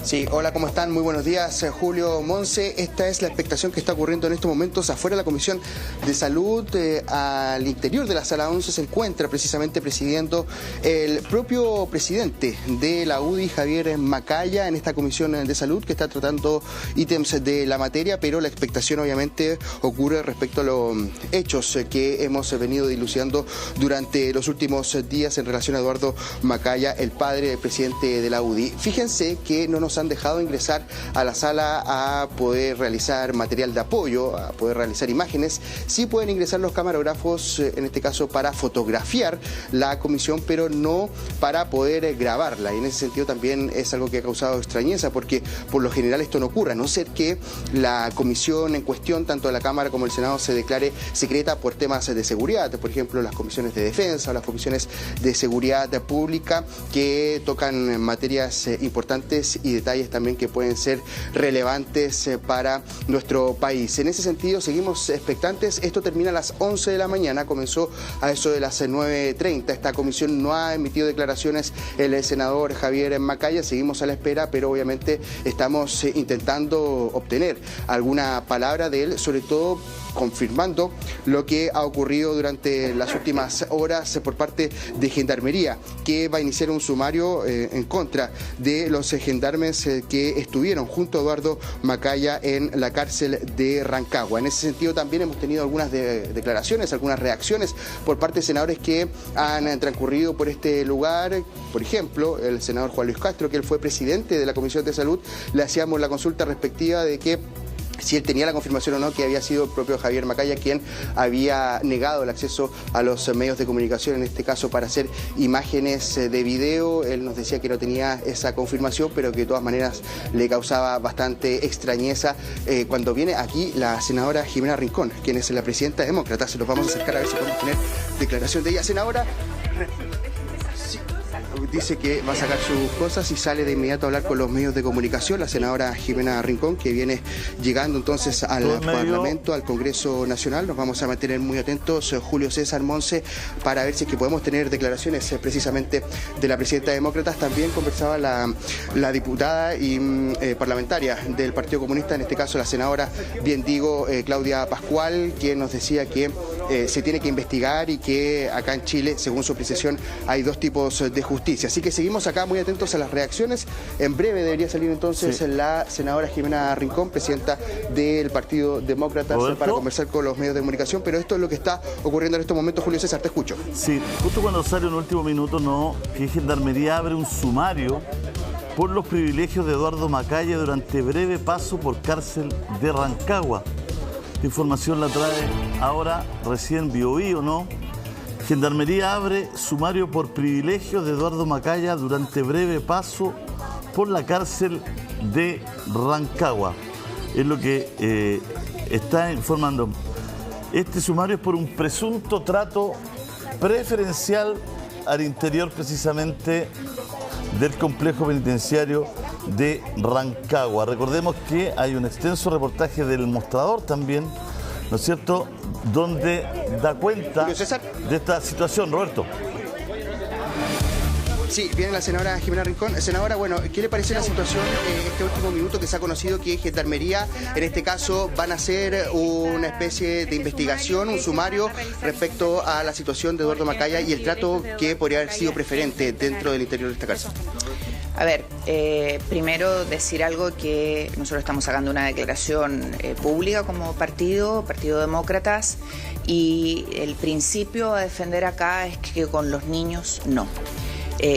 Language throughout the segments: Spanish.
Sí, hola, ¿cómo están? Muy buenos días, Julio, Monse. Esta es la expectación que está ocurriendo en estos momentos afuera de la Comisión de Salud. Al interior de la Sala 11 se encuentra precisamente presidiendo el propio presidente de la UDI, Javier Macaya, en esta Comisión de Salud que está tratando ítems de la materia, pero la expectación obviamente ocurre respecto a los hechos que hemos venido dilucidando durante los últimos días en relación a Eduardo Macaya, el padre del presidente de la UDI. Fíjense que no nos han dejado ingresar a la sala a poder realizar material de apoyo, a poder realizar imágenes. Sí pueden ingresar los camarógrafos, en este caso para fotografiar la comisión, pero no para poder grabarla. Y en ese sentido también es algo que ha causado extrañeza, porque por lo general esto no ocurre, a no ser que la comisión en cuestión, tanto de la Cámara como el Senado, se declare secreta por temas de seguridad. Por ejemplo, las comisiones de defensa o las comisiones de seguridad pública, que tocan materias importantes y detalles también que pueden ser relevantes para nuestro país. En ese sentido, seguimos expectantes. Esto termina a las 11 de la mañana, comenzó a eso de las 9:30. Esta comisión no ha emitido declaraciones el senador Javier Macaya, seguimos a la espera, pero obviamente estamos intentando obtener alguna palabra de él, sobre todo confirmando lo que ha ocurrido durante las últimas horas por parte de Gendarmería, que va a iniciar un sumario en contra de los gendarmes que estuvieron junto a Eduardo Macaya en la cárcel de Rancagua. En ese sentido también hemos tenido algunas declaraciones, algunas reacciones por parte de senadores que han transcurrido por este lugar. Por ejemplo, el senador Juan Luis Castro, que él fue presidente de la Comisión de Salud, le hacíamos la consulta respectiva de que si él tenía la confirmación o no que había sido el propio Javier Macaya quien había negado el acceso a los medios de comunicación, en este caso para hacer imágenes de video. Él nos decía que no tenía esa confirmación, pero que de todas maneras le causaba bastante extrañeza cuando viene aquí la senadora Jimena Rincón, quien es la presidenta demócrata. Se los vamos a acercar a ver si podemos tener declaración de ella. Senadora, dice que va a sacar sus cosas y sale de inmediato a hablar con los medios de comunicación. La senadora Jimena Rincón, que viene llegando entonces al Parlamento, al Congreso Nacional. Nos vamos a mantener muy atentos, Julio César, Monse, para ver si es que podemos tener declaraciones precisamente de la presidenta demócrata. También conversaba la diputada y parlamentaria del Partido Comunista, en este caso la senadora, bien digo, Claudia Pascual, quien nos decía que se tiene que investigar y que acá en Chile, según su apreciación, hay dos tipos de justicia. Así que seguimos acá muy atentos a las reacciones. En breve debería salir entonces la senadora Jimena Rincón, presidenta del Partido Demócrata, para conversar con los medios de comunicación. Pero esto es lo que está ocurriendo en estos momentos. Julio César, te escucho. Sí, justo cuando sale en el último minuto, que Gendarmería abre un sumario por los privilegios de Eduardo Macaya durante breve paso por cárcel de Rancagua. Esta información la trae ahora recién Bioí, ¿o no? Gendarmería abre sumario por privilegios de Eduardo Macaya durante breve paso por la cárcel de Rancagua. Es lo que está informando. Este sumario es por un presunto trato preferencial al interior precisamente del complejo penitenciario de Rancagua. Recordemos que hay un extenso reportaje del Mostrador también, ¿no es cierto?, donde da cuenta de esta situación. Roberto. Sí, viene la senadora Jimena Rincón. Senadora, bueno, ¿qué le parece la situación este último minuto que se ha conocido que Gendarmería, en este caso, van a hacer una especie de investigación, un sumario respecto a la situación de Eduardo Macaya y el trato que podría haber sido preferente dentro del interior de esta cárcel? A ver, primero decir algo, que nosotros estamos sacando una declaración pública como Partido Demócratas, y el principio a defender acá es que con los niños no.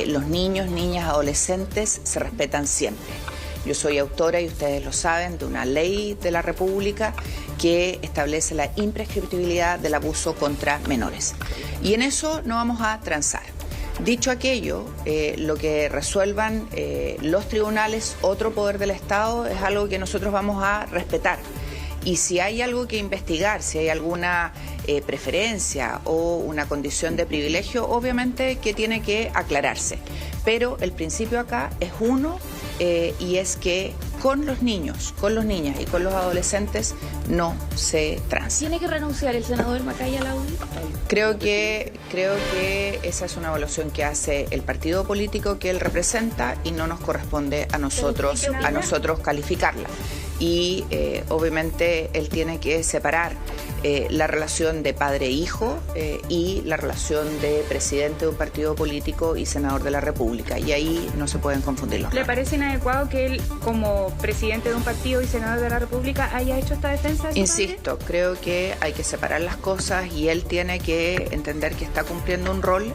Los niños, niñas, adolescentes se respetan siempre. Yo soy autora, y ustedes lo saben, de una ley de la República que establece la imprescriptibilidad del abuso contra menores. Y en eso no vamos a transar. Dicho aquello, lo que resuelvan los tribunales, otro poder del Estado, es algo que nosotros vamos a respetar. Y si hay algo que investigar, si hay alguna preferencia o una condición de privilegio, obviamente que tiene que aclararse. Pero el principio acá es uno, y es que con los niños, con las niñas y con los adolescentes no se transa. ¿Tiene que renunciar el senador Macaya a la UDI? Creo que esa es una evaluación que hace el partido político que él representa y no nos corresponde a nosotros calificarla. Y obviamente él tiene que separar la relación de padre-hijo y la relación de presidente de un partido político y senador de la República. Y ahí no se pueden confundir los roles. ¿Le parece inadecuado que él, como presidente de un partido y senador de la República, haya hecho esta defensa? Insisto, creo que hay que separar las cosas y él tiene que entender que está cumpliendo un rol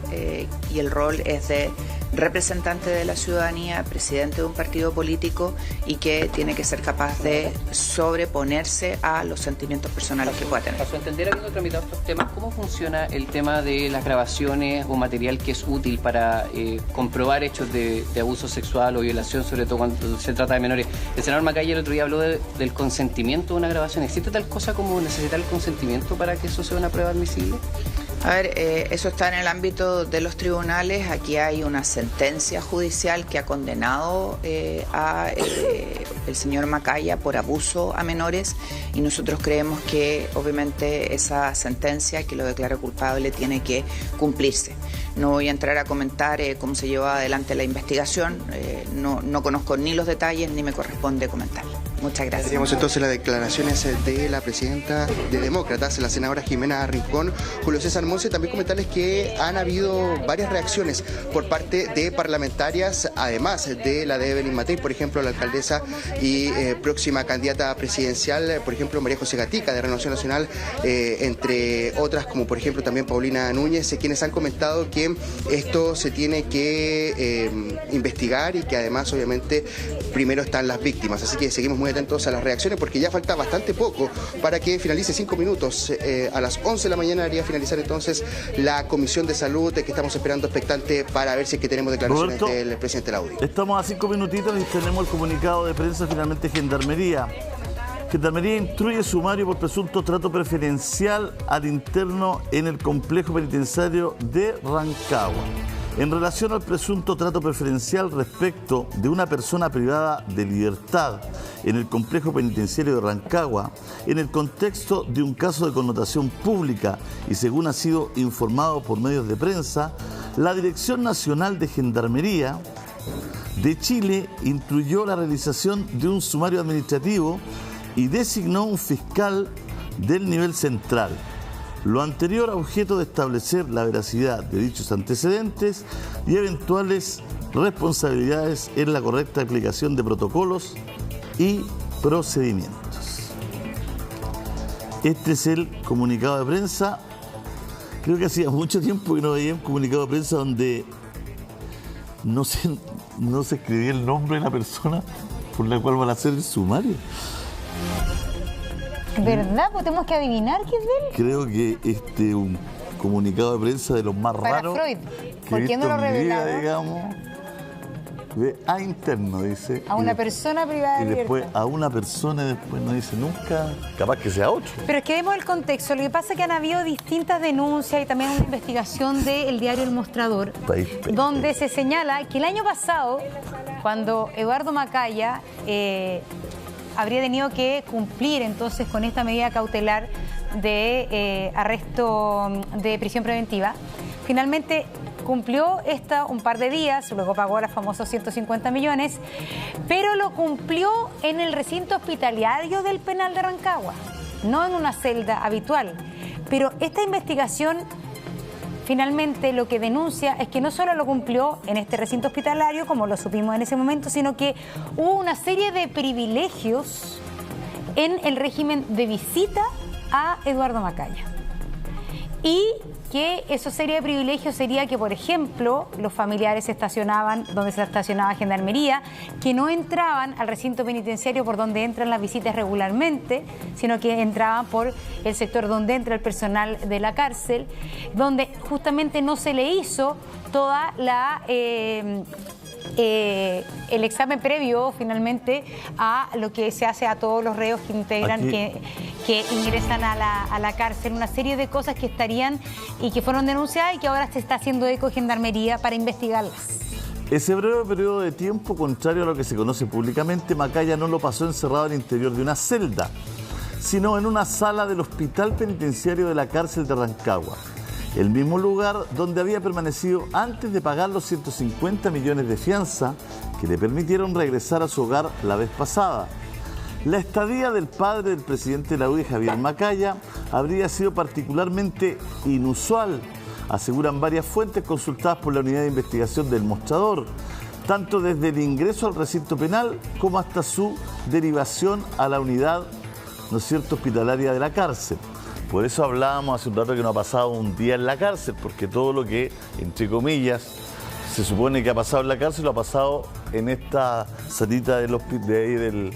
y el rol es de representante de la ciudadanía, presidente de un partido político y que tiene que ser capaz de sobreponerse a los sentimientos personales que pueda tener. A su entender, habiendo tramitado estos temas, ¿cómo funciona el tema de las grabaciones o material que es útil para comprobar hechos de abuso sexual o violación, sobre todo cuando se trata de menores? El senador Macaya el otro día habló del consentimiento de una grabación. ¿Existe tal cosa como necesitar el consentimiento para que eso sea una prueba admisible? A ver, eso está en el ámbito de los tribunales. Aquí hay una sentencia judicial que ha condenado a el señor Macaya por abuso a menores y nosotros creemos que obviamente esa sentencia que lo declara culpable tiene que cumplirse. No voy a entrar a comentar cómo se lleva adelante la investigación, no conozco ni los detalles ni me corresponde comentar. Muchas gracias. Tenemos entonces las declaraciones de la presidenta de Demócratas, la senadora Jimena Rincón. Julio César Monse, también comentarles que han habido varias reacciones por parte de parlamentarias, además de la de Evelyn Matei, por ejemplo, la alcaldesa y próxima candidata presidencial, por ejemplo, María José Gatica, de Renovación Nacional, entre otras, como por ejemplo también Paulina Núñez, quienes han comentado que esto se tiene que investigar y que además, obviamente, primero están las víctimas. Así que seguimos muy atentos a las reacciones porque ya falta bastante poco para que finalice 5 minutos. A las 11 de la mañana haría finalizar entonces la Comisión de Salud que estamos esperando expectante para ver si es que tenemos declaraciones del presidente de la UDI. Estamos a 5 minutitos y tenemos el comunicado de prensa finalmente. Gendarmería instruye sumario por presunto trato preferencial al interno en el complejo penitenciario de Rancagua. En relación al presunto trato preferencial respecto de una persona privada de libertad en el complejo penitenciario de Rancagua, en el contexto de un caso de connotación pública y según ha sido informado por medios de prensa, la Dirección Nacional de Gendarmería de Chile instruyó la realización de un sumario administrativo y designó un fiscal del nivel central. Lo anterior a objeto de establecer la veracidad de dichos antecedentes y eventuales responsabilidades en la correcta aplicación de protocolos y procedimientos. Este es el comunicado de prensa. Creo que hacía mucho tiempo que no veía un comunicado de prensa donde no se escribía el nombre de la persona por la cual van a hacer el sumario. ¿Verdad? Pues tenemos que adivinar quién es él. Creo que un comunicado de prensa de los más raros. Para Freud. ¿Por qué no lo revelaron? Digamos, de a interno, dice. A una persona privada de libertad. Y después libertad. a una persona y después no dice nunca. Capaz que sea otro. Pero es que vemos el contexto. Lo que pasa es que han habido distintas denuncias y también una investigación del diario El Mostrador, donde se señala que el año pasado, cuando Eduardo Macaya habría tenido que cumplir entonces con esta medida cautelar de arresto de prisión preventiva. Finalmente cumplió esta un par de días, luego pagó los famosos 150 millones, pero lo cumplió en el recinto hospitalario del penal de Rancagua, no en una celda habitual. Pero esta investigación finalmente lo que denuncia es que no solo lo cumplió en este recinto hospitalario, como lo supimos en ese momento, sino que hubo una serie de privilegios en el régimen de visita a Eduardo Macaya. Y que esa serie de privilegios sería que, por ejemplo, los familiares se estacionaban donde se estacionaba Gendarmería, que no entraban al recinto penitenciario por donde entran las visitas regularmente, sino que entraban por el sector donde entra el personal de la cárcel, donde justamente no se le hizo toda la el examen previo finalmente a lo que se hace a todos los reos que integran, que ingresan a la cárcel, una serie de cosas que estarían y que fueron denunciadas y que ahora se está haciendo eco Gendarmería para investigarlas. Ese breve periodo de tiempo, contrario a lo que se conoce públicamente, Macaya no lo pasó encerrado al interior de una celda, sino en una sala del Hospital Penitenciario de la Cárcel de Rancagua, el mismo lugar donde había permanecido antes de pagar los 150 millones de fianza que le permitieron regresar a su hogar la vez pasada. La estadía del padre del presidente de la UDI, Javier Macaya, habría sido particularmente inusual, aseguran varias fuentes consultadas por la Unidad de Investigación del Mostrador, tanto desde el ingreso al recinto penal como hasta su derivación a la unidad, ¿no es cierto?, hospitalaria de la cárcel. Por eso hablábamos hace un rato que no ha pasado un día en la cárcel, porque todo lo que, entre comillas, se supone que ha pasado en la cárcel lo ha pasado en esta salita del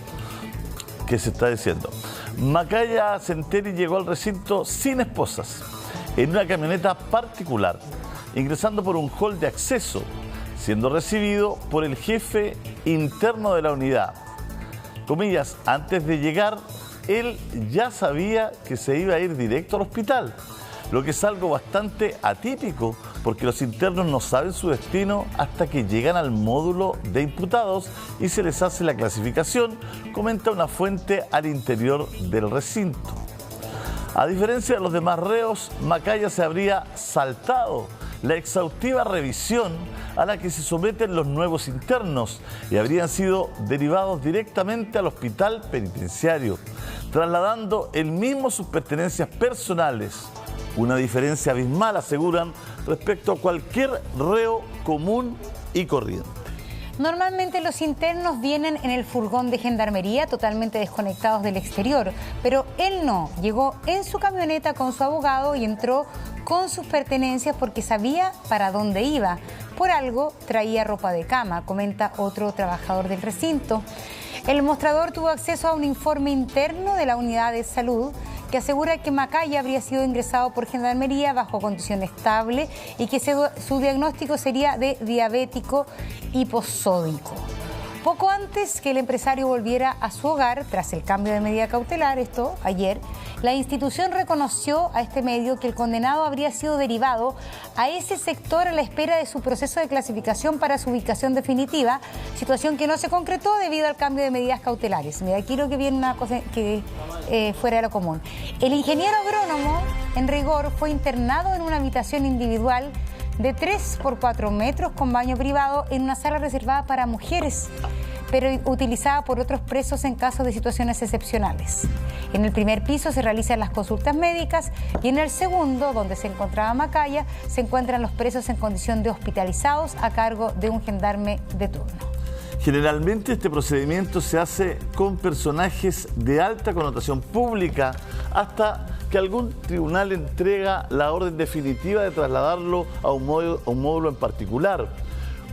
que se está diciendo. Macaya Senteri llegó al recinto sin esposas, en una camioneta particular, ingresando por un hall de acceso, siendo recibido por el jefe interno de la unidad. Comillas, antes de llegar, él ya sabía que se iba a ir directo al hospital, lo que es algo bastante atípico, porque los internos no saben su destino hasta que llegan al módulo de imputados y se les hace la clasificación, comenta una fuente al interior del recinto. A diferencia de los demás reos, Macaya se habría saltado la exhaustiva revisión a la que se someten los nuevos internos y habrían sido derivados directamente al hospital penitenciario, trasladando él mismo sus pertenencias personales. Una diferencia abismal, aseguran, respecto a cualquier reo común y corriente. Normalmente los internos vienen en el furgón de gendarmería totalmente desconectados del exterior, pero él no, llegó en su camioneta con su abogado y entró con sus pertenencias porque sabía para dónde iba. Por algo traía ropa de cama, comenta otro trabajador del recinto. El Mostrador tuvo acceso a un informe interno de la unidad de salud que asegura que Macaya habría sido ingresado por gendarmería bajo condición estable y que su diagnóstico sería de diabético hiposódico. Poco antes que el empresario volviera a su hogar, tras el cambio de medida cautelar, esto ayer, la institución reconoció a este medio que el condenado habría sido derivado a ese sector a la espera de su proceso de clasificación para su ubicación definitiva, situación que no se concretó debido al cambio de medidas cautelares. Mira, aquí lo que viene una cosa que fuera de lo común. El ingeniero agrónomo, en rigor, fue internado en una habitación individual de 3 por 4 metros con baño privado en una sala reservada para mujeres, pero utilizada por otros presos en casos de situaciones excepcionales. En el primer piso se realizan las consultas médicas y en el segundo, donde se encontraba Macaya, se encuentran los presos en condición de hospitalizados a cargo de un gendarme de turno. Generalmente este procedimiento se hace con personajes de alta connotación pública hasta que algún tribunal entrega la orden definitiva de trasladarlo a un módulo en particular,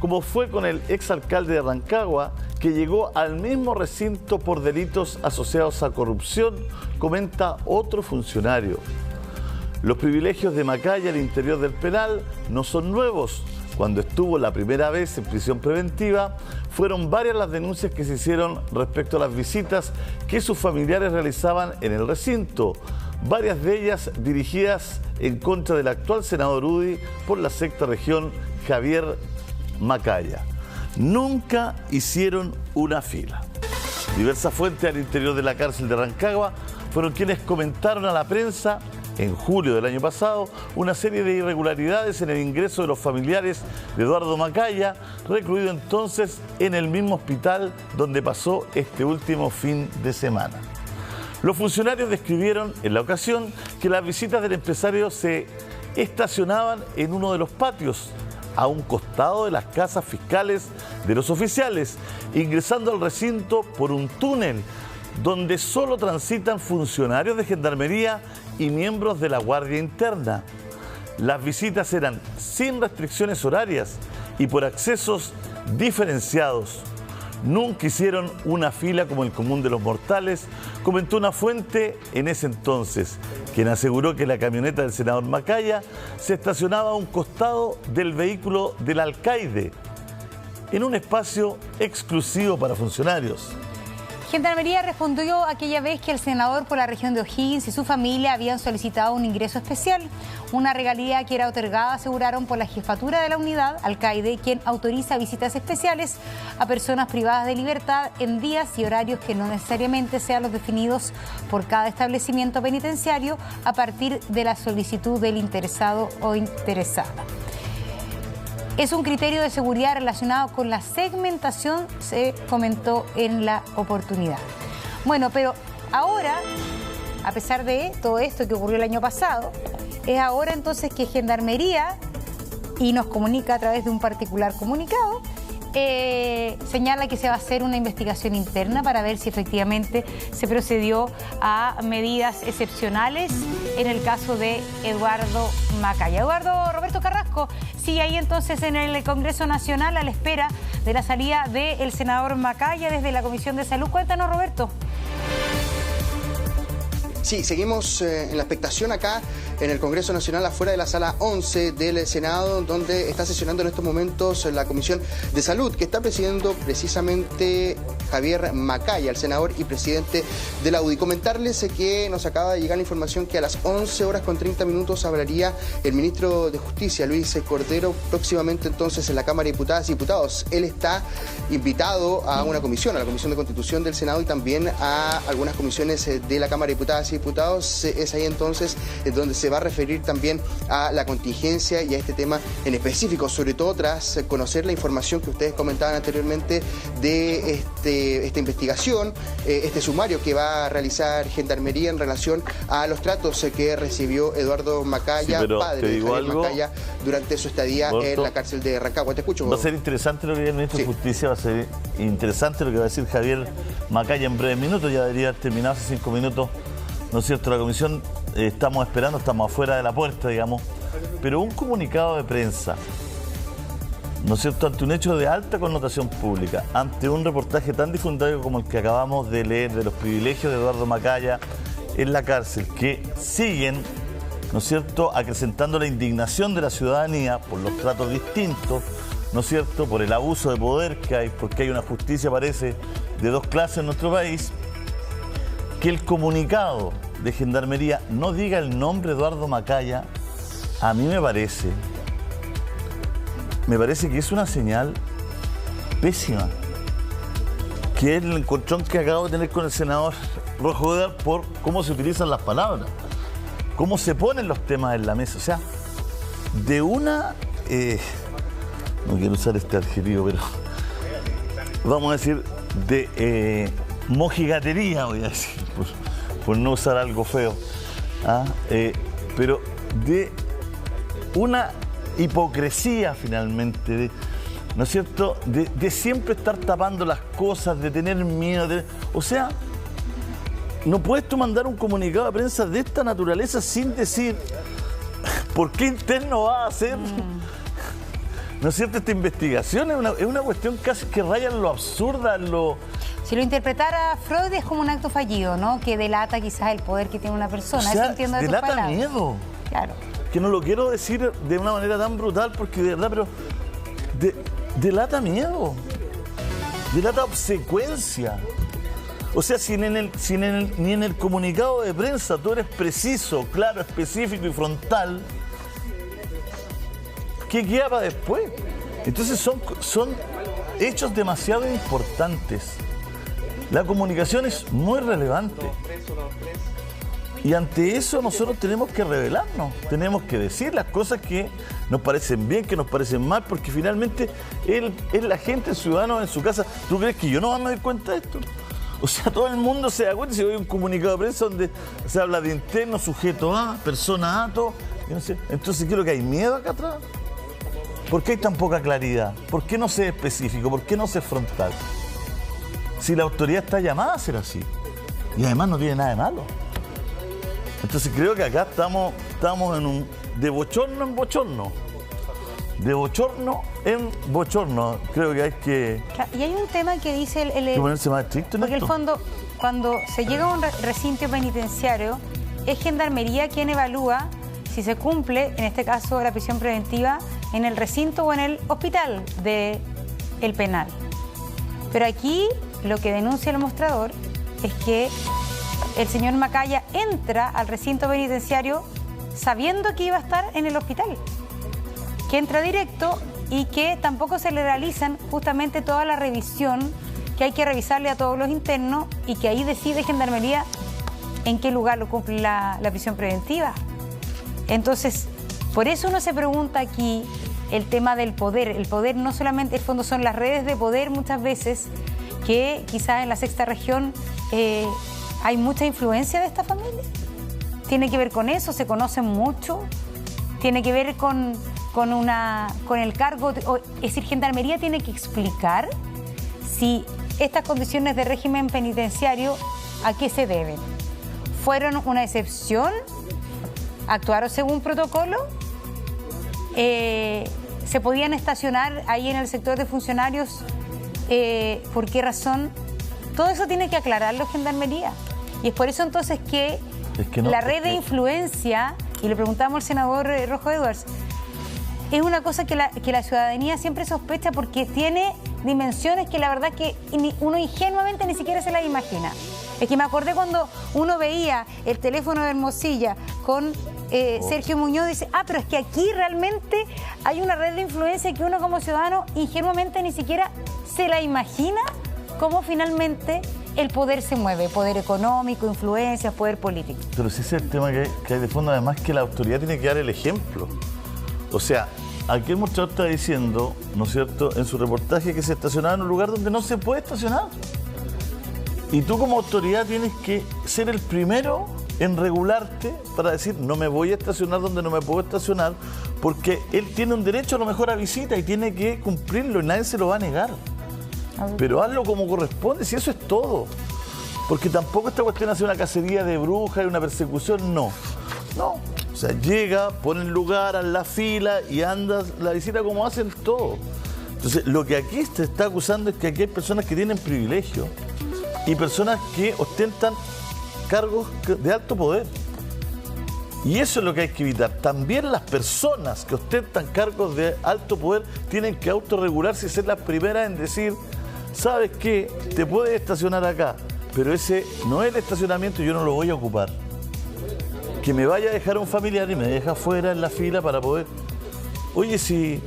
como fue con el exalcalde de Rancagua, que llegó al mismo recinto por delitos asociados a corrupción, comenta otro funcionario. Los privilegios de Macaya al interior del penal no son nuevos. Cuando estuvo la primera vez en prisión preventiva, fueron varias las denuncias que se hicieron respecto a las visitas que sus familiares realizaban en el recinto, varias de ellas dirigidas en contra del actual senador UDI por la sexta región, Javier Macaya. Nunca hicieron una fila. Diversas fuentes al interior de la cárcel de Rancagua fueron quienes comentaron a la prensa en julio del año pasado una serie de irregularidades en el ingreso de los familiares de Eduardo Macaya, recluido entonces en el mismo hospital donde pasó este último fin de semana. Los funcionarios describieron en la ocasión que las visitas del empresario se estacionaban en uno de los patios, a un costado de las casas fiscales de los oficiales, ingresando al recinto por un túnel donde solo transitan funcionarios de gendarmería y miembros de la Guardia Interna. Las visitas eran sin restricciones horarias y por accesos diferenciados. Nunca hicieron una fila como el común de los mortales, comentó una fuente en ese entonces, quien aseguró que la camioneta del senador Macaya se estacionaba a un costado del vehículo del alcaide, en un espacio exclusivo para funcionarios. Gendarmería respondió aquella vez que el senador por la región de O'Higgins y su familia habían solicitado un ingreso especial, una regalía que era otorgada, aseguraron, por la jefatura de la unidad, alcaide, quien autoriza visitas especiales a personas privadas de libertad en días y horarios que no necesariamente sean los definidos por cada establecimiento penitenciario a partir de la solicitud del interesado o interesada. Es un criterio de seguridad relacionado con la segmentación, se comentó en la oportunidad. Bueno, pero ahora, a pesar de todo esto que ocurrió el año pasado, es ahora entonces que Gendarmería, y nos comunica a través de un particular comunicado, señala que se va a hacer una investigación interna para ver si efectivamente se procedió a medidas excepcionales en el caso de Eduardo Macaya. Eduardo Roberto Carrasco sigue ahí entonces en el Congreso Nacional a la espera de la salida del senador Macaya desde la Comisión de Salud. Cuéntanos, Roberto. Sí, seguimos en la expectación acá en el Congreso Nacional, afuera de la sala 11 del Senado, donde está sesionando en estos momentos la Comisión de Salud, que está presidiendo precisamente Javier Macaya, el senador y presidente de la UDI. Comentarles que nos acaba de llegar la información que a las 11:30 hablaría el ministro de Justicia, Luis Cordero, próximamente entonces en la Cámara de Diputadas y Diputados. Él está invitado a una comisión, a la Comisión de Constitución del Senado y también a algunas comisiones de la Cámara de Diputadas y Diputados. Es ahí entonces donde se va a referir también a la contingencia y a este tema en específico, sobre todo tras conocer la información que ustedes comentaban anteriormente de esta investigación, este sumario que va a realizar Gendarmería en relación a los tratos que recibió Eduardo Macaya, padre de Javier Macaya, durante su estadía en la cárcel de Rancagua. Te escucho. Va a ser interesante lo que diga el ministro de Justicia, va a ser interesante lo que va a decir Javier Macaya en breves minutos, ya debería haber terminado hace 5 minutos. ¿No es cierto? La comisión estamos esperando, estamos afuera de la puerta, digamos, pero un comunicado de prensa, ¿no es cierto?, ante un hecho de alta connotación pública, ante un reportaje tan difundido como el que acabamos de leer de los privilegios de Eduardo Macaya en la cárcel, que siguen, ¿no es cierto?, acrecentando la indignación de la ciudadanía por los tratos distintos, ¿no es cierto?, por el abuso de poder que hay, porque hay una justicia, parece, de 2 clases en nuestro país. Que el comunicado de Gendarmería no diga el nombre Eduardo Macaya, a mí me parece que es una señal pésima, que es el encontrón que acabo de tener con el senador Rojo Edar por cómo se utilizan las palabras, cómo se ponen los temas en la mesa. O sea, de una, no quiero usar este adjetivo, pero vamos a decir de mojigatería, voy a decir, por no usar algo feo, pero de una hipocresía finalmente, ¿no es cierto?, de siempre estar tapando las cosas, de tener miedo, o sea, no puedes tú mandar un comunicado de prensa de esta naturaleza sin decir por qué interno va a hacer, ¿no es cierto? Esta investigación es una cuestión casi que raya en lo absurda, en lo... Si lo interpretara Freud es como un acto fallido, ¿no? Que delata quizás el poder que tiene una persona. O sea, eso entiendo de tus delata palabras. Miedo. Claro. Que no lo quiero decir de una manera tan brutal porque de verdad, pero delata miedo. Delata obsecuencia. O sea, si ni en el comunicado de prensa tú eres preciso, claro, específico y frontal, ¿qué queda para después? Entonces son hechos demasiado importantes. La comunicación es muy relevante. Y ante eso nosotros tenemos que revelarnos, tenemos que decir las cosas que nos parecen bien, que nos parecen mal, porque finalmente es la gente, el ciudadano en su casa. ¿Tú crees que yo no me doy cuenta de esto? O sea, todo el mundo se da cuenta si hay un comunicado de prensa donde se habla de interno, sujeto A, persona A, todo. No sé. Entonces, creo que hay miedo acá atrás. ¿Por qué hay tan poca claridad? ¿Por qué no se es específico? ¿Por qué no se es frontal? Si la autoridad está llamada a ser así. Y además no tiene nada de malo. Entonces creo que acá estamos en un de bochorno en bochorno. De bochorno en bochorno. Creo que hay que... Y hay un tema que dice el ponerse más estricto en porque esto. el fondo, cuando se llega a un recinto penitenciario, es Gendarmería quien evalúa si se cumple, en este caso, la prisión preventiva en el recinto o en el hospital del penal. Pero aquí lo que denuncia el mostrador es que el señor Macaya entra al recinto penitenciario sabiendo que iba a estar en el hospital, que entra directo y que tampoco se le realizan justamente toda la revisión que hay que revisarle a todos los internos y que ahí decide Gendarmería en qué lugar lo cumple la prisión preventiva. Entonces, por eso uno se pregunta aquí el tema del poder. El poder no solamente, en el fondo, son las redes de poder muchas veces, que quizás en la sexta región hay mucha influencia de esta familia. Tiene que ver con eso, se conocen mucho, tiene que ver con el cargo, es decir, Gendarmería tiene que explicar si estas condiciones de régimen penitenciario a qué se deben. ¿Fueron una excepción? ¿Actuaron según protocolo? ¿Se podían estacionar ahí en el sector de funcionarios? ¿Por qué razón? Todo eso tiene que aclararlo Gendarmería. Y es por eso entonces que la red de influencia, y le preguntamos al senador Rojo Edwards, es una cosa que la ciudadanía siempre sospecha porque tiene dimensiones que la verdad que uno ingenuamente ni siquiera se las imagina. Es que me acordé cuando uno veía el teléfono de Hermosilla con Sergio Muñoz, dice, pero es que aquí realmente hay una red de influencia que uno como ciudadano ingenuamente ni siquiera se la imagina cómo finalmente el poder se mueve, poder económico, influencia, poder político. Pero si ese es el tema que hay de fondo, además que la autoridad tiene que dar el ejemplo. O sea, aquí el mostrador está diciendo, ¿no es cierto?, en su reportaje que se estacionaba en un lugar donde no se puede estacionar. Y tú como autoridad tienes que ser el primero en regularte para decir, no me voy a estacionar donde no me puedo estacionar, porque él tiene un derecho a lo mejor a visita y tiene que cumplirlo y nadie se lo va a negar. Pero hazlo como corresponde, si eso es todo. Porque tampoco esta cuestión hace una cacería de brujas y una persecución, no. No. O sea, llega, pone el lugar, haz la fila y anda la visita como hacen todos. Entonces, lo que aquí se está acusando es que aquí hay personas que tienen privilegio y personas que ostentan cargos de alto poder. Y eso es lo que hay que evitar. También las personas que ostentan cargos de alto poder tienen que autorregularse y ser las primeras en decir, ¿sabes qué? Te puedes estacionar acá, pero ese no es el estacionamiento y yo no lo voy a ocupar. Que me vaya a dejar un familiar y me deja afuera en la fila para poder... Oye, si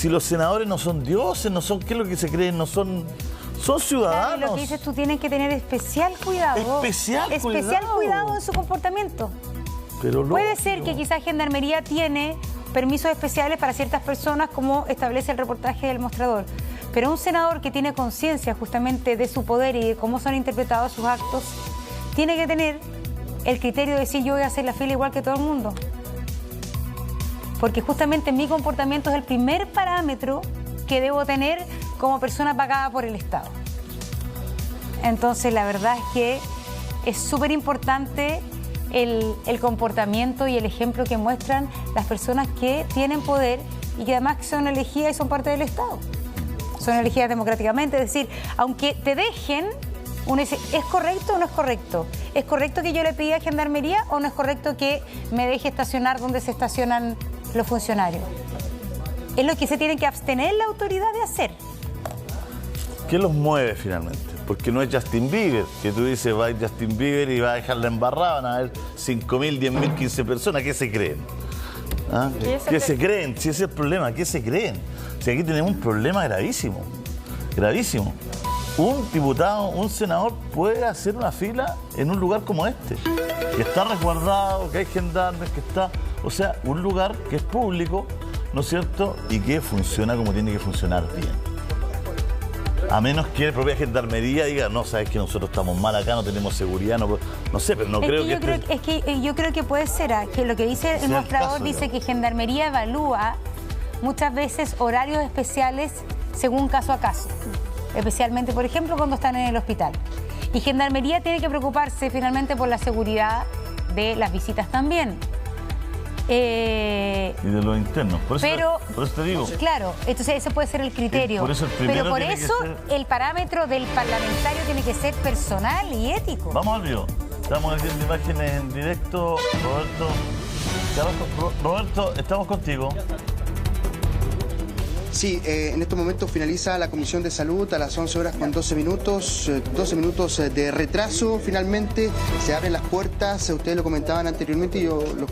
los senadores no son dioses, no son, ¿qué es lo que se creen? No son... Son ciudadanos. Claro, lo que dices tú, tienen que tener especial cuidado. Especial cuidado en su comportamiento. Pero puede ser que quizás Gendarmería tiene permisos especiales para ciertas personas, como establece el reportaje del mostrador. Pero un senador que tiene conciencia justamente de su poder y de cómo son interpretados sus actos, tiene que tener el criterio de decir, yo voy a hacer la fila igual que todo el mundo. Porque justamente mi comportamiento es el primer parámetro que debo tener como persona pagada por el Estado. Entonces, la verdad es que es súper importante el comportamiento y el ejemplo que muestran las personas que tienen poder y que además son elegidas y son parte del Estado. Son elegidas democráticamente, es decir, aunque te dejen, uno dice, ¿es correcto o no es correcto? ¿Es correcto que yo le pida a Gendarmería o no es correcto que me deje estacionar donde se estacionan los funcionarios? Es lo que se tiene que abstener la autoridad de hacer. ¿Qué los mueve finalmente? Porque no es Justin Bieber, que tú dices, va a ir Justin Bieber y va a dejarla embarrada, van a haber 5.000, 10.000, 15 personas. ¿Qué se creen? ¿Ah? ¿Qué se creen? Si ese es el problema, ¿qué se creen? Si aquí tenemos un problema gravísimo, gravísimo. Un diputado, un senador puede hacer una fila en un lugar como este, que está resguardado, que hay gendarmes, que está... O sea, un lugar que es público, ¿no es cierto? Y que funciona como tiene que funcionar bien. A menos que la propia Gendarmería diga, no, sabes que nosotros estamos mal acá, no tenemos seguridad, no sé, pero no creo que... Yo creo que puede ser, que lo que dice el mostrador dice que Gendarmería evalúa muchas veces horarios especiales según caso a caso. Especialmente, por ejemplo, cuando están en el hospital. Y Gendarmería tiene que preocuparse finalmente por la seguridad de las visitas también. Y de los internos. Por eso te digo. Claro, entonces ese puede ser el criterio. Pero por eso el parámetro del parlamentario tiene que ser personal y ético. Vamos al video. Estamos viendo imágenes en directo. Roberto, estamos contigo. Sí, en estos momentos finaliza la Comisión de Salud a las 11 horas con 12 minutos. 12 minutos de retraso. Finalmente se abren las puertas. Ustedes lo comentaban anteriormente y yo lo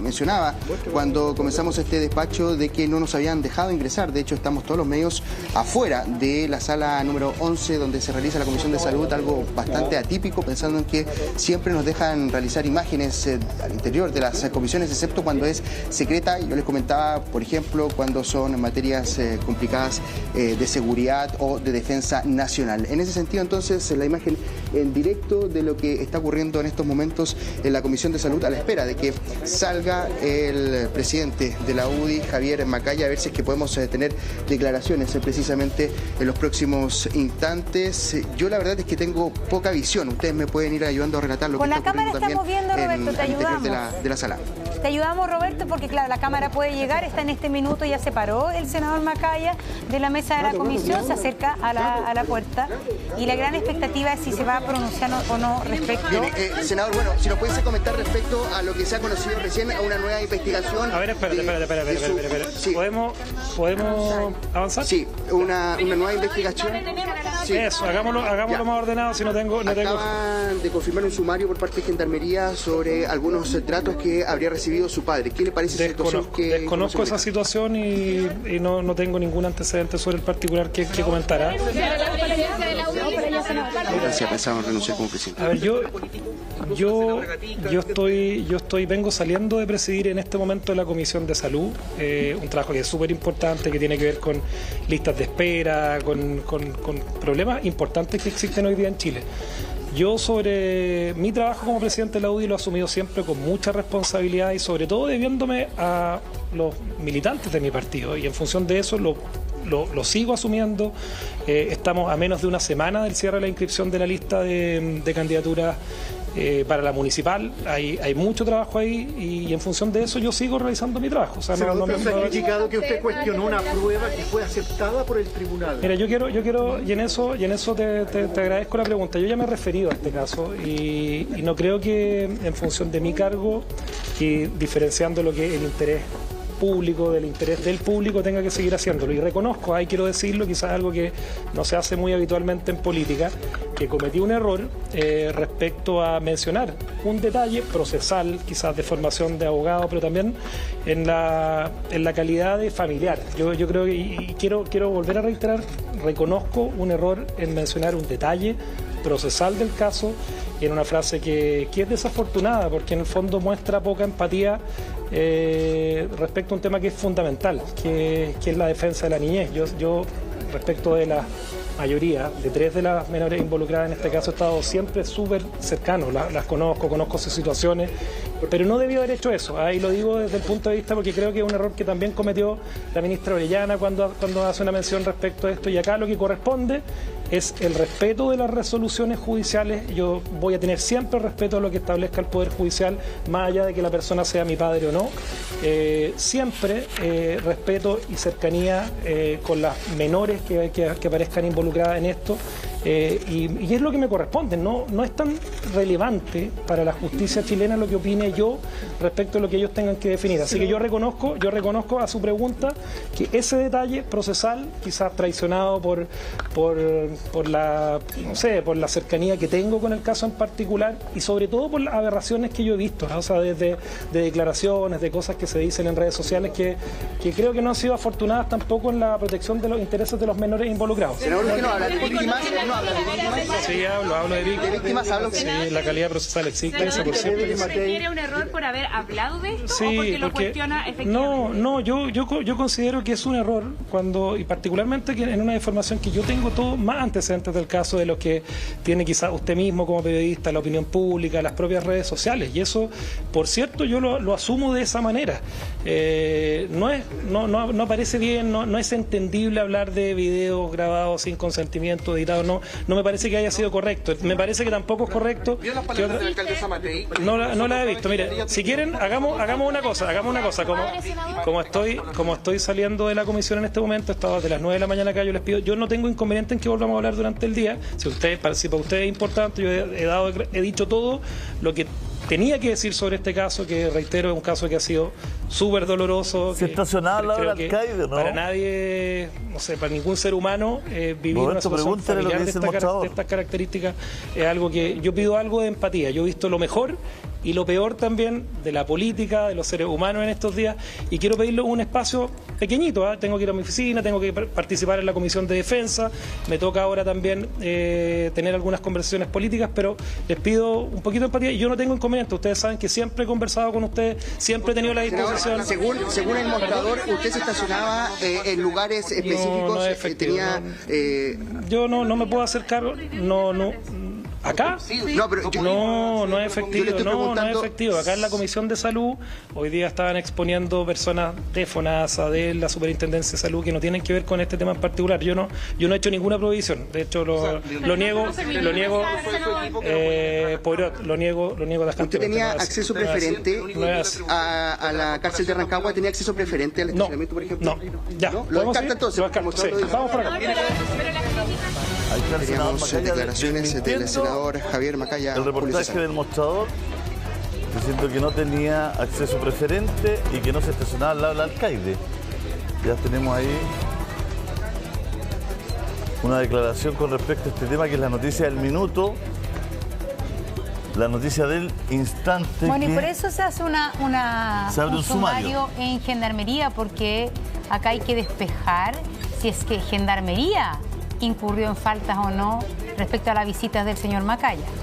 mencionaba cuando comenzamos este despacho de que no nos habían dejado ingresar. De hecho, estamos todos los medios afuera de la sala número 11 donde se realiza la Comisión de Salud, algo bastante atípico, pensando en que siempre nos dejan realizar imágenes al interior de las comisiones, excepto cuando es secreta. Yo les comentaba, por ejemplo, cuando son materias complicadas de seguridad o de defensa nacional. En ese sentido, entonces, la imagen en directo de lo que está ocurriendo en estos momentos en la Comisión de Salud, a la espera de que salga el presidente de la UDI, Javier Macaya, a ver si es que podemos tener declaraciones precisamente en los próximos instantes. Yo la verdad es que tengo poca visión. Ustedes me pueden ir ayudando a relatar lo que está ocurriendo también. Con la cámara estamos viendo, Roberto, te ayudamos. De la sala. Te ayudamos, Roberto, porque claro, la cámara puede llegar, está en este minuto, ya se paró el senador Macaya de la mesa de la comisión, se acerca a la puerta y la gran expectativa es si se va a pronunciar o no respecto. Bien, senador, bueno, si nos pudiese comentar respecto a lo que se ha conocido recién, a una nueva investigación. A ver, espérate. Sí. ¿Podemos avanzar? Sí, una nueva investigación. Sí. Eso, hagámoslo más ordenado, si no tengo... Acaban de confirmar un sumario por parte de Gendarmería sobre algunos tratos que habría recibido su padre. ¿Qué le parece esa situación? Desconozco esa situación y no tengo ningún antecedente sobre el particular que comentará. Gracias, pensaba renunciar como presidente. A ver, yo vengo saliendo de presidir en este momento la Comisión de Salud, un trabajo que es súper importante, que tiene que ver con listas de espera, con problemas importantes que existen hoy día en Chile. Yo sobre mi trabajo como presidente de la UDI lo he asumido siempre con mucha responsabilidad y sobre todo debiéndome a los militantes de mi partido, y en función de eso lo sigo asumiendo. Estamos a menos de una semana del cierre de la inscripción de la lista de candidaturas para la municipal. Hay mucho trabajo ahí y en función de eso yo sigo realizando mi trabajo. O sea, no me ha indicado que usted cuestionó una prueba que fue aceptada por el tribunal. Mira, yo quiero y en eso te agradezco la pregunta. Yo ya me he referido a este caso y no creo que en función de mi cargo y diferenciando lo que es el interés público, del interés del público, tenga que seguir haciéndolo. Y reconozco, ahí quiero decirlo, quizás algo que no se hace muy habitualmente en política, que cometí un error respecto a mencionar un detalle procesal, quizás de formación de abogado, pero también en la calidad de familiar. Yo creo que, y quiero volver a reiterar, reconozco un error en mencionar un detalle procesal del caso en una frase que es desafortunada, porque en el fondo muestra poca empatía respecto a un tema que es fundamental, que es la defensa de la niñez. Yo respecto de la mayoría, de 3 de las menores involucradas en este caso, he estado siempre súper cercano, las conozco sus situaciones, pero no debió haber hecho eso. Ahí lo digo desde el punto de vista porque creo que es un error que también cometió la ministra Orellana cuando hace una mención respecto a esto, y acá lo que corresponde es el respeto de las resoluciones judiciales. Yo voy a tener siempre respeto a lo que establezca el Poder Judicial, más allá de que la persona sea mi padre o no. Siempre respeto y cercanía con las menores que aparezcan involucradas en esto. Y es lo que me corresponde. No es tan relevante para la justicia chilena lo que opine yo respecto a lo que ellos tengan que definir. Así que yo reconozco a su pregunta que ese detalle procesal, quizás traicionado por la cercanía que tengo con el caso en particular, y sobre todo por las aberraciones que yo he visto, ¿no? O sea, desde de declaraciones, de cosas que se dicen en redes sociales que creo que no han sido afortunadas tampoco en la protección de los intereses de los menores involucrados. Senador, ¿usted no habla de víctimas? ¿No habla de víctimas? Sí, hablo de víctimas. ¿De víctimas hablo? Sí, la calidad procesal existe. ¿Se considera un error por haber hablado de esto o porque lo cuestiona efectivamente? No, yo considero que es un error y particularmente que en una información que yo tengo todo más antecedentes del caso de los que tiene quizás usted mismo como periodista, la opinión pública, las propias redes sociales, y eso, por cierto, yo lo asumo de esa manera. No parece bien, no es entendible hablar de videos grabados sin consentimiento, editados, no me parece que haya sido correcto. Me parece que tampoco es correcto. ¿Vio las palabras de la alcaldesa Matei? No la he visto. Mire, si quieren, hagamos una cosa. Como estoy saliendo de la comisión en este momento, estaba desde las 9 de la mañana acá, yo no tengo inconveniente en que volvamos a hablar durante el día. Si para ustedes es importante, yo he dicho todo lo que tenía que decir sobre este caso, que reitero, es un caso que ha sido súper doloroso. ¿Se estacionaba la hora del alcaide, no? Para nadie, no sé, para ningún ser humano, vivir una situación familiar de estas características es algo que yo pido algo de empatía. Yo he visto lo mejor y lo peor también de la política, de los seres humanos en estos días, y quiero pedirle un espacio pequeñito. Tengo que ir a mi oficina, tengo que participar en la Comisión de Defensa, me toca ahora también tener algunas conversaciones políticas, pero les pido un poquito de empatía y yo no tengo inconveniente. Ustedes saben que siempre he conversado con ustedes, siempre he tenido la disposición. Según el mostrador, usted se estacionaba en lugares específicos. No es efectivo, yo no me puedo hacer cargo, ¿acá? No es efectivo, no es efectivo. Acá en la Comisión de Salud, hoy día estaban exponiendo personas de FONASA, de la Superintendencia de Salud, que no tienen que ver con este tema en particular. Yo no he hecho ninguna provisión. De hecho, lo niego de acá. ¿Usted tenía acceso preferente a la cárcel de Rancagua? ¿Tenía acceso preferente al estacionamiento, por ejemplo? No, ya. ¿Lo descarta entonces? Vamos por acá. Teníamos declaraciones del senador Javier Macaya. El reportaje del mostrador diciendo que no tenía acceso preferente y que no se estacionaba al lado del alcaide. Ya tenemos ahí una declaración con respecto a este tema, que es la noticia del minuto, la noticia del instante. Bueno, y por eso se hace un sumario en Gendarmería, porque acá hay que despejar si es que Gendarmería incurrió en faltas o no respecto a las visitas del señor Macaya.